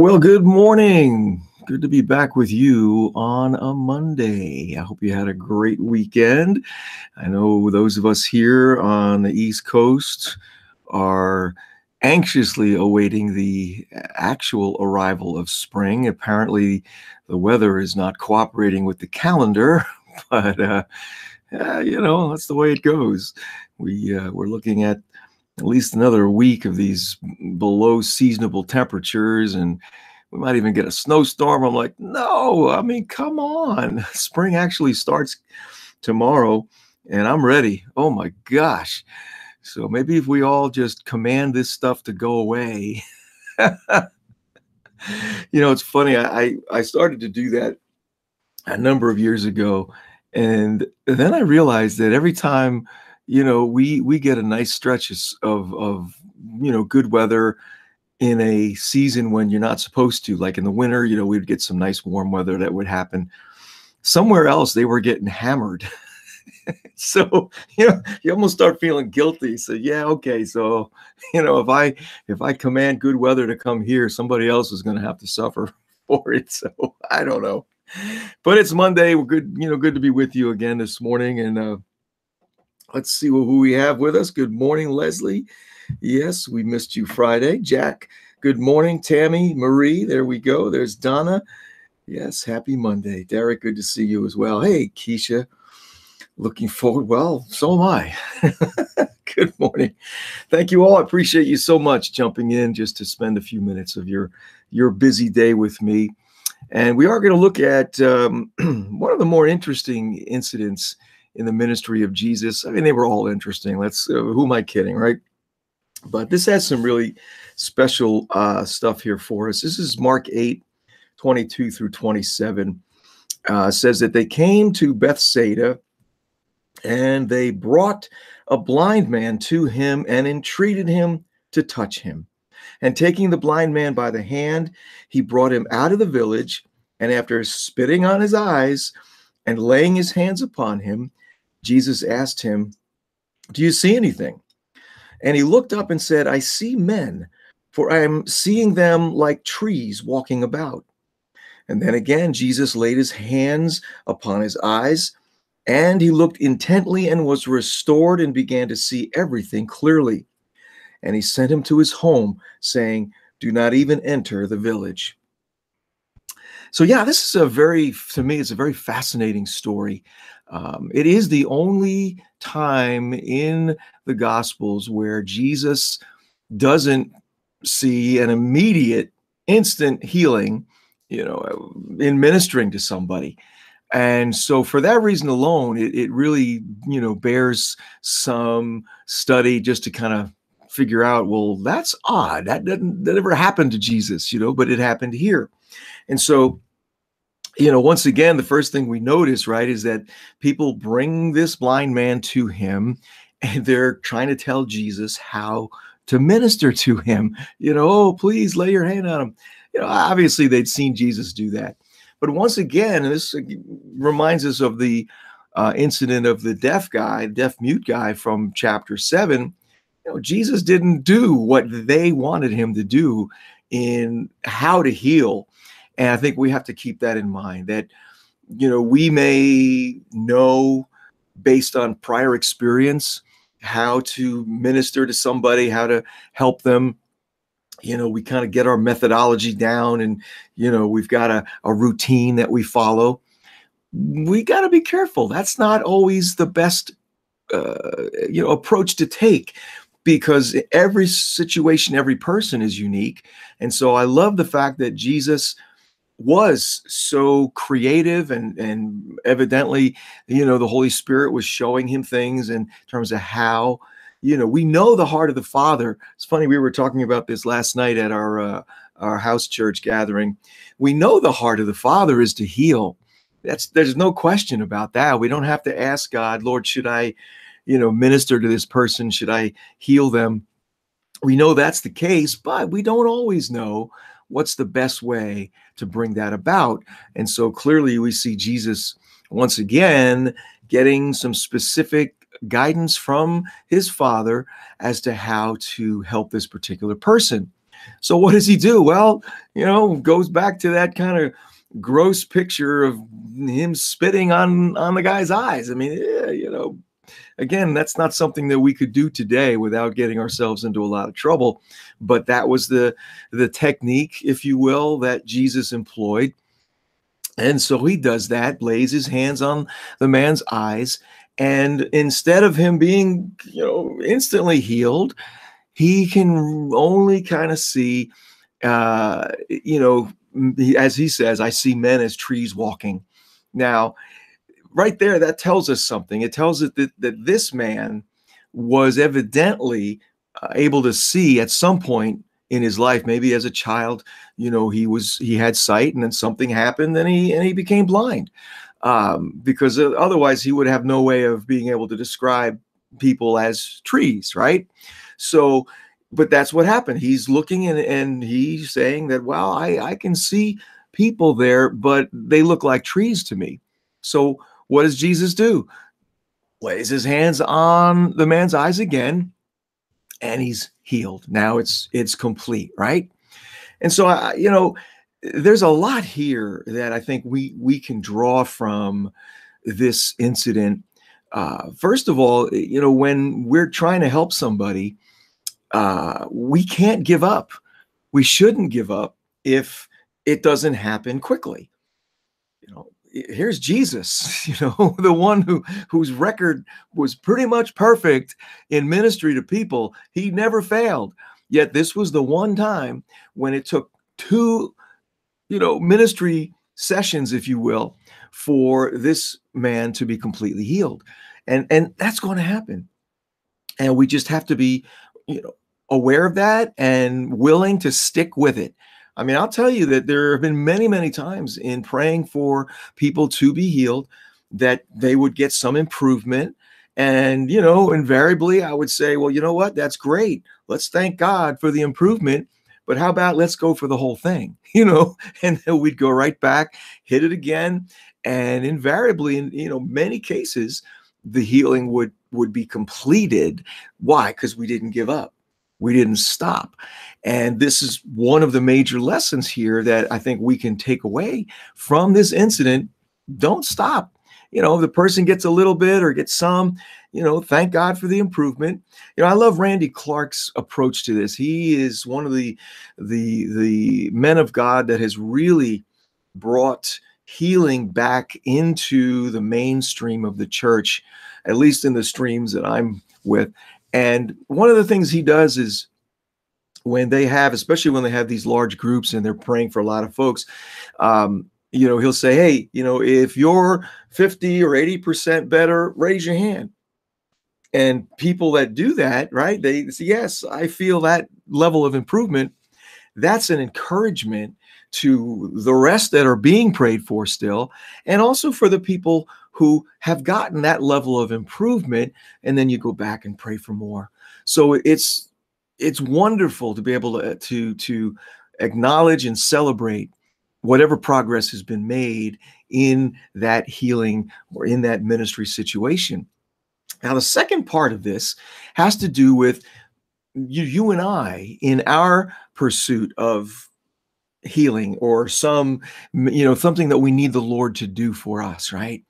Well, good morning. Good to be back with you on a Monday. I hope you had a great weekend. I know those of us here on the East Coast are anxiously awaiting the actual arrival of spring. Apparently, the weather is not cooperating with the calendar, but that's the way it goes. We're looking at least another week of these below seasonable temperatures, and we might even get a snowstorm. I'm like, no, I mean, come on. Spring actually starts tomorrow, and I'm ready. Oh my gosh. So maybe if we all just command this stuff to go away. It's funny. I started to do that a number of years ago, and then I realized that every time we get a nice stretches of good weather in a season when you're not supposed to, like in the winter, we'd get some nice warm weather that would happen. Somewhere else they were getting hammered. So you almost start feeling guilty. So yeah, okay, so if I command good weather to come here, somebody else is going to have to suffer for it. So I don't know, but it's Monday. We're good, good to be with you again this morning. And let's see who we have with us. Good morning, Leslie. Yes, we missed you Friday. Jack, good morning. Tammy, Marie, there we go. There's Donna. Yes, happy Monday. Derek, good to see you as well. Hey, Keisha, looking forward. Well, so am I. Good morning. Thank you all. I appreciate you so much jumping in just to spend a few minutes of your busy day with me. And we are going to look at one of the more interesting incidents in the ministry of Jesus. I mean, they were all interesting. Who am I kidding, right? But this has some really special stuff here for us. This is Mark 8:22 through 27. Says that they came to Bethsaida, and they brought a blind man to him and entreated him to touch him. And taking the blind man by the hand, he brought him out of the village, and after spitting on his eyes and laying his hands upon him, Jesus asked him, "Do you see anything?" And he looked up and said, "I see men, for I am seeing them like trees walking about." And then again, Jesus laid his hands upon his eyes, and he looked intently and was restored and began to see everything clearly. And he sent him to his home, saying, "Do not even enter the village." So yeah, this is to me, it's a very fascinating story. It is the only time in the Gospels where Jesus doesn't see an immediate, instant healing, in ministering to somebody. And so for that reason alone, it really, bears some study just to kind of figure out, well, that's odd. That never happened to Jesus, but it happened here. And so, once again, the first thing we notice, right, is that people bring this blind man to him, and they're trying to tell Jesus how to minister to him. Oh, please lay your hand on him. Obviously they'd seen Jesus do that. But once again, and this reminds us of the incident of the deaf mute guy from chapter 7. Jesus didn't do what they wanted him to do in how to heal. And I think we have to keep that in mind, that, we may know based on prior experience how to minister to somebody, how to help them. We kind of get our methodology down, and, we've got a routine that we follow. We got to be careful. That's not always the best, approach to take, because every situation, every person is unique. And so I love the fact that Jesus was so creative, and evidently, the Holy Spirit was showing him things in terms of how, we know the heart of the Father. It's funny, we were talking about this last night at our house church gathering. We know the heart of the Father is to heal. There's no question about that. We don't have to ask God, "Lord, should I, minister to this person? Should I heal them?" We know that's the case, but we don't always know what's the best way to bring that about. And so clearly we see Jesus once again getting some specific guidance from his Father as to how to help this particular person. So what does he do? Well, goes back to that kind of gross picture of him spitting on the guy's eyes. I mean, yeah, again, that's not something that we could do today without getting ourselves into a lot of trouble. But that was the technique, if you will, that Jesus employed. And so he does that, lays his hands on the man's eyes, and instead of him being, instantly healed, he can only kind of see, as he says, I see men as trees walking. Now, right there, that tells us something. It tells us that this man was evidently able to see at some point in his life. Maybe as a child, he had sight, and then something happened, and he became blind, because otherwise he would have no way of being able to describe people as trees, right? So, but that's what happened. He's looking, and he's saying that, well, I can see people there, but they look like trees to me. So what does Jesus do? Lays his hands on the man's eyes again, and he's healed. Now it's complete, right? And so, there's a lot here that I think we can draw from this incident. First of all, when we're trying to help somebody, we can't give up. We shouldn't give up if it doesn't happen quickly. Here's Jesus, the one whose record was pretty much perfect in ministry to people. He never failed. Yet this was the one time when it took two, ministry sessions, if you will, for this man to be completely healed. And that's going to happen. And we just have to be, aware of that and willing to stick with it. I mean, I'll tell you that there have been many, many times in praying for people to be healed that they would get some improvement. And, invariably I would say, well, you know what? That's great. Let's thank God for the improvement. But how about let's go for the whole thing, and then we'd go right back, hit it again. And invariably, in, many cases, the healing would be completed. Why? Because we didn't give up. We didn't stop. And this is one of the major lessons here that I think we can take away from this incident. Don't stop. If the person gets a little bit or gets some, thank God for the improvement. I love Randy Clark's approach to this. He is one of the men of God that has really brought healing back into the mainstream of the church, at least in the streams that I'm with. And one of the things he does is especially when they have these large groups and they're praying for a lot of folks, he'll say, hey, if you're 50 or 80% better, raise your hand. And people that do that, right, they say, yes, I feel that level of improvement. That's an encouragement to the rest that are being prayed for still, and also for the people who have gotten that level of improvement, and then you go back and pray for more. So it's wonderful to be able to acknowledge and celebrate whatever progress has been made in that healing or in that ministry situation. Now, the second part of this has to do with you and I in our pursuit of healing, or something that we need the Lord to do for us, right?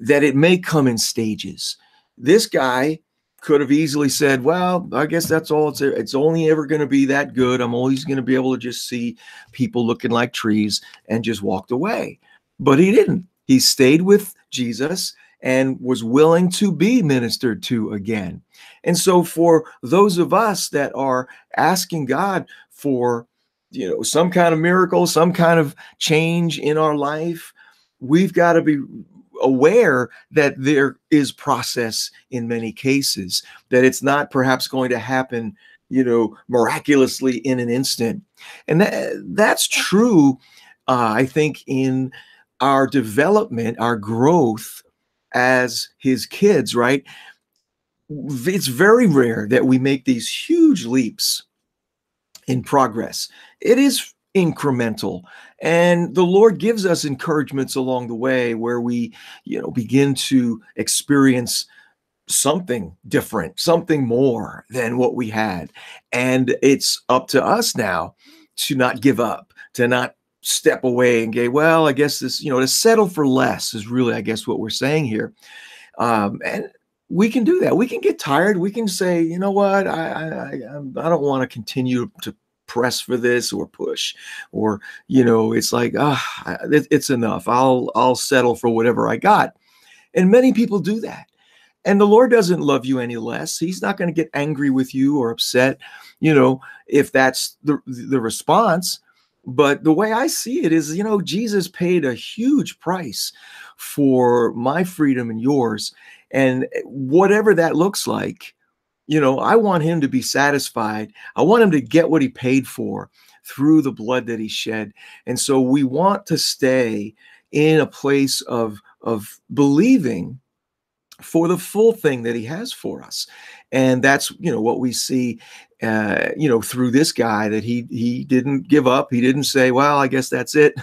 That it may come in stages. This guy could have easily said, well, I guess that's all. It's only ever going to be that good. I'm always going to be able to just see people looking like trees, and just walked away. But he didn't. He stayed with Jesus and was willing to be ministered to again. And so for those of us that are asking God for, some kind of miracle, some kind of change in our life, we've got to be aware that there is process in many cases, that it's not perhaps going to happen, miraculously in an instant. And that's true, I think, in our development, our growth as his kids, right? It's very rare that we make these huge leaps in progress. It is incremental, and the Lord gives us encouragements along the way where we begin to experience something different, something more than what we had. And it's up to us now to not give up, to not step away and go, well, I guess this, to settle for less is really, I guess, what we're saying here. And we can do that. We can get tired. We can say, you know what, I don't want to continue to press for this or push, or it's like, it's enough. I'll settle for whatever I got. And many people do that. And the Lord doesn't love you any less. He's not going to get angry with you or upset, if that's the response. But the way I see it is, Jesus paid a huge price for my freedom and yours. And whatever that looks like, I want him to be satisfied. I want him to get what he paid for through the blood that he shed. And so we want to stay in a place of believing for the full thing that he has for us. And that's, what we see, through this guy, that he didn't give up. He didn't say, well, I guess that's it.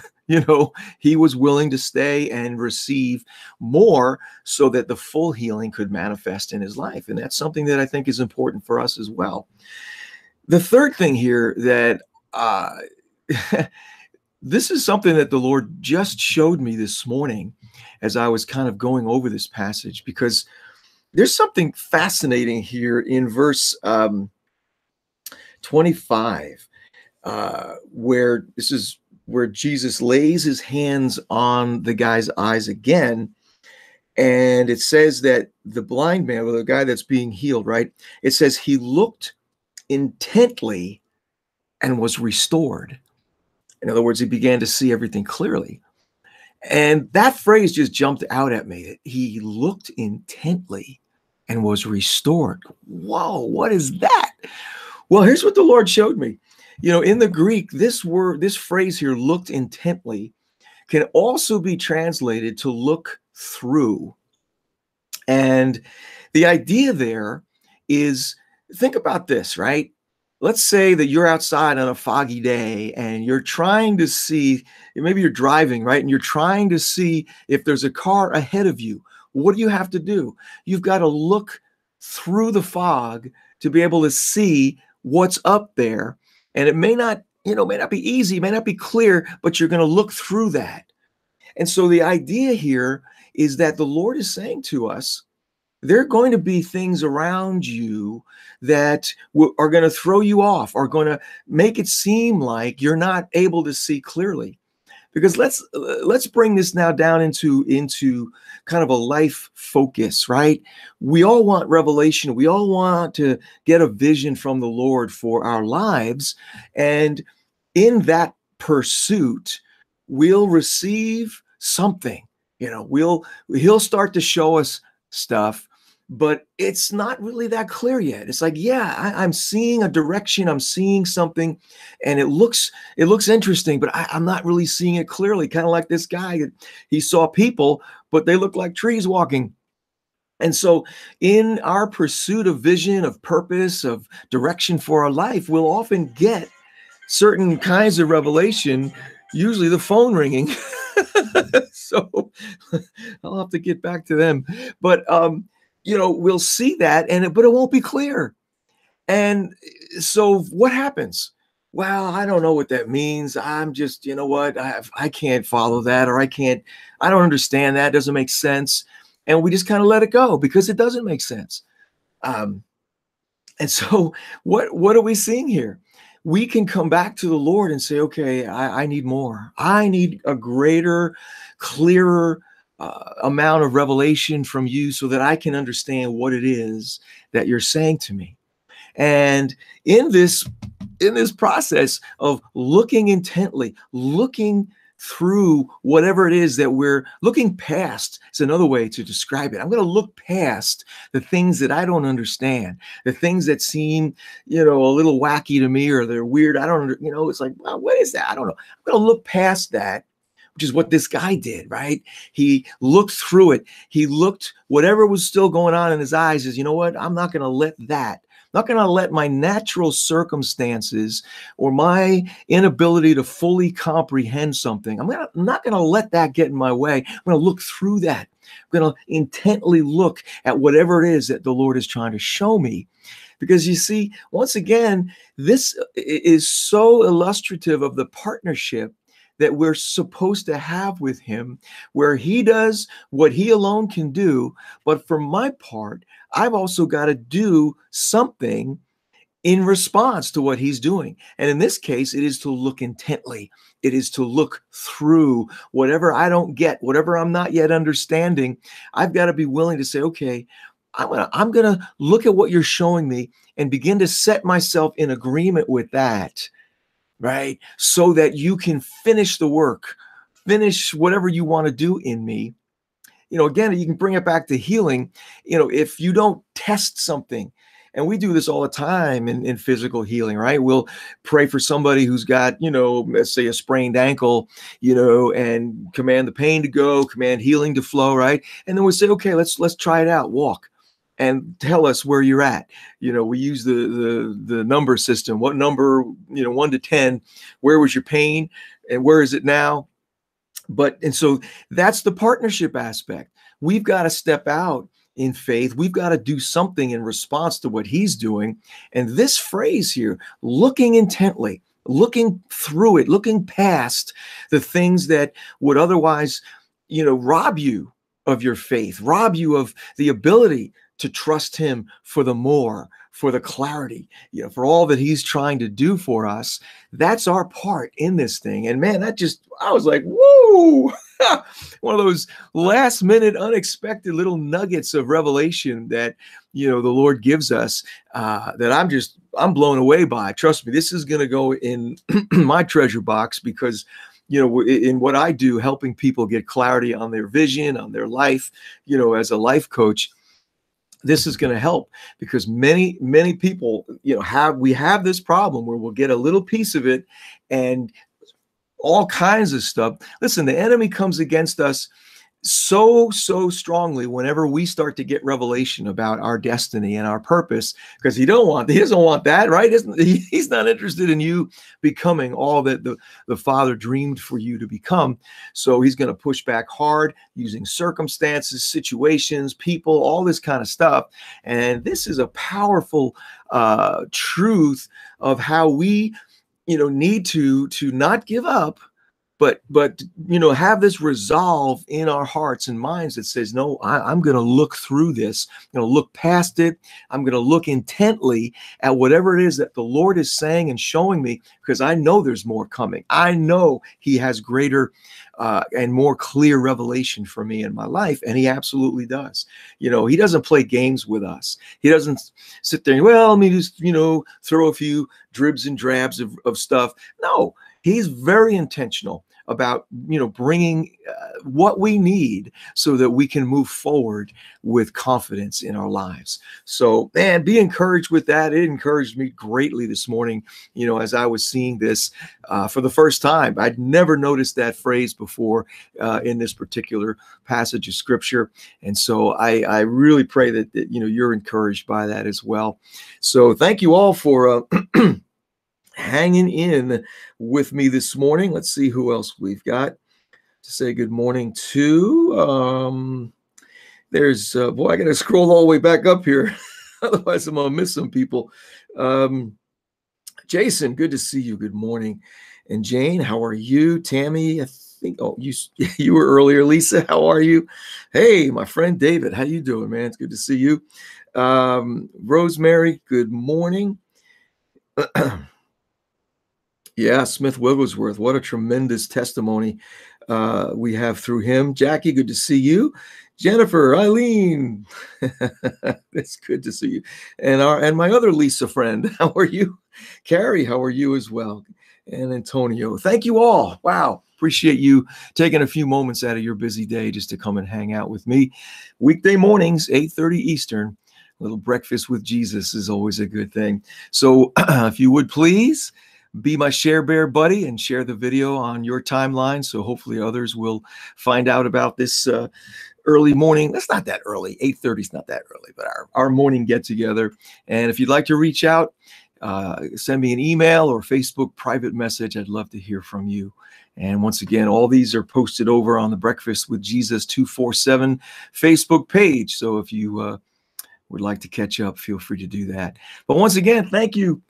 He was willing to stay and receive more so that the full healing could manifest in his life. And that's something that I think is important for us as well. The third thing here that, this is something that the Lord just showed me this morning as I was kind of going over this passage, because there's something fascinating here in verse 25, where Jesus lays his hands on the guy's eyes again. And it says that the blind man, or the guy that's being healed, right? It says he looked intently and was restored. In other words, he began to see everything clearly. And that phrase just jumped out at me. He looked intently and was restored. Whoa, what is that? Well, here's what the Lord showed me. In the Greek, this phrase here, looked intently, can also be translated to look through. And the idea there is, think about this, right? Let's say that you're outside on a foggy day and you're trying to see, maybe you're driving, right? And you're trying to see if there's a car ahead of you. What do you have to do? You've got to look through the fog to be able to see what's up there. And it may not be easy, it may not be clear, but you're going to look through that. And so the idea here is that the Lord is saying to us, there are going to be things around you that are going to throw you off, are going to make it seem like you're not able to see clearly. Because let's bring this now down into kind of a life focus, right? We all want revelation. We all want to get a vision from the Lord for our lives. And in that pursuit, we'll receive something. He'll start to show us stuff, but it's not really that clear yet. It's like, yeah, I'm seeing a direction, I'm seeing something, and it looks interesting, but I'm not really seeing it clearly. Kind of like this guy, he saw people, but they look like trees walking. And so in our pursuit of vision, of purpose, of direction for our life, we'll often get certain kinds of revelation, usually the phone ringing. So I'll have to get back to them. But, we'll see that, but it won't be clear. And so what happens? Well, I don't know what that means. I'm just, I can't follow that, or I don't understand that. It doesn't make sense. And we just kind of let it go because it doesn't make sense. And so what are we seeing here? We can come back to the Lord and say, okay, I need more. I need a greater, clearer amount of revelation from you so that I can understand what it is that you're saying to me. And in this process of looking intently, looking through whatever it is that we're looking past, it's another way to describe it. I'm going to look past the things that I don't understand, the things that seem, a little wacky to me, or they're weird. I don't, it's like, well, what is that? I don't know. I'm going to look past that, which is what this guy did, right? He looked through it. He looked, whatever was still going on in his eyes is, you know what? I'm not going to let that. Not going to let my natural circumstances or my inability to fully comprehend something, I'm not going to let that get in my way. I'm going to look through that. I'm going to intently look at whatever it is that the Lord is trying to show me. Because you see, once again, this is so illustrative of the partnership that we're supposed to have with him, where he does what he alone can do. But for my part, I've also got to do something in response to what he's doing. And in this case, it is to look intently. It is to look through whatever I don't get, whatever I'm not yet understanding. I've got to be willing to say, okay, I'm gonna look at what you're showing me and begin to set myself in agreement with that, right? So that you can finish the work, finish whatever you want to do in me. Again, you can bring it back to healing. If you don't test something, and we do this all the time in physical healing, right? We'll pray for somebody who's got, let's say a sprained ankle, and command the pain to go, command healing to flow, right? And then we'll say, okay, let's try it out, walk. And tell us where you're at. We use the number system. What number, 1 to 10, where was your pain and where is it now? And so that's the partnership aspect. We've got to step out in faith. We've got to do something in response to what he's doing. And this phrase here, looking intently, looking through it, looking past the things that would otherwise, rob you of your faith, rob you of the ability to trust him for the more, for the clarity, for all that he's trying to do for us. That's our part in this thing. And man, I was like, whoa, one of those last minute unexpected little nuggets of revelation that, the Lord gives us, that I'm blown away by. Trust me, this is going to go in my treasure box because, in what I do, helping people get clarity on their vision, on their life, as a life coach. This is going to help because many people, we have this problem where we'll get a little piece of it and all kinds of stuff. Listen, the enemy comes against us so strongly whenever we start to get revelation about our destiny and our purpose, because he doesn't want that, right? He's not interested in you becoming all that the Father dreamed for you to become. So he's going to push back hard using circumstances, situations, people, all this kind of stuff. And this is a powerful truth of how we need to not give up, but have this resolve in our hearts and minds that says, no, I'm going to look through this. I'm going to look past it. I'm going to look intently at whatever it is that the Lord is saying and showing me, because I know there's more coming. I know he has greater and more clear revelation for me in my life. And he absolutely does. He doesn't play games with us. He doesn't sit there and, well, let me just, throw a few dribs and drabs of stuff. No, he's very intentional about, bringing what we need so that we can move forward with confidence in our lives. So, man, be encouraged with that. It encouraged me greatly this morning, as I was seeing this for the first time. I'd never noticed that phrase before in this particular passage of scripture. And so I really pray that you're encouraged by that as well. So thank you all for hanging in with me this morning. Let's see who else we've got to say good morning to. There's boy, I gotta scroll all the way back up here. Otherwise I'm gonna miss some people. Jason, good to see you. Good morning. And Jane, how are you? Tammy, I think, you were earlier. Lisa, how are you? Hey, my friend David, how you doing, man? It's good to see you. Rosemary, good morning. Yeah, Smith Wigglesworth, what a tremendous testimony we have through him. Jackie, good to see you. Jennifer, Eileen, it's good to see you. And my other Lisa friend, how are you? Carrie, how are you as well? And Antonio, thank you all. Wow, appreciate you taking a few moments out of your busy day just to come and hang out with me. Weekday mornings, 8:30 Eastern. A little breakfast with Jesus is always a good thing. So if you would please, be my share bear buddy and share the video on your timeline. So hopefully others will find out about this early morning. That's not that early. 8:30 is not that early, but our morning get together. And if you'd like to reach out, send me an email or Facebook private message. I'd love to hear from you. And once again, all these are posted over on the Breakfast with Jesus 247 Facebook page. So if you would like to catch up, feel free to do that. But once again, thank you.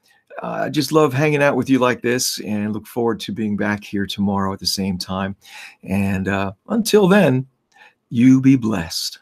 I just love hanging out with you like this and look forward to being back here tomorrow at the same time. And until then, you be blessed.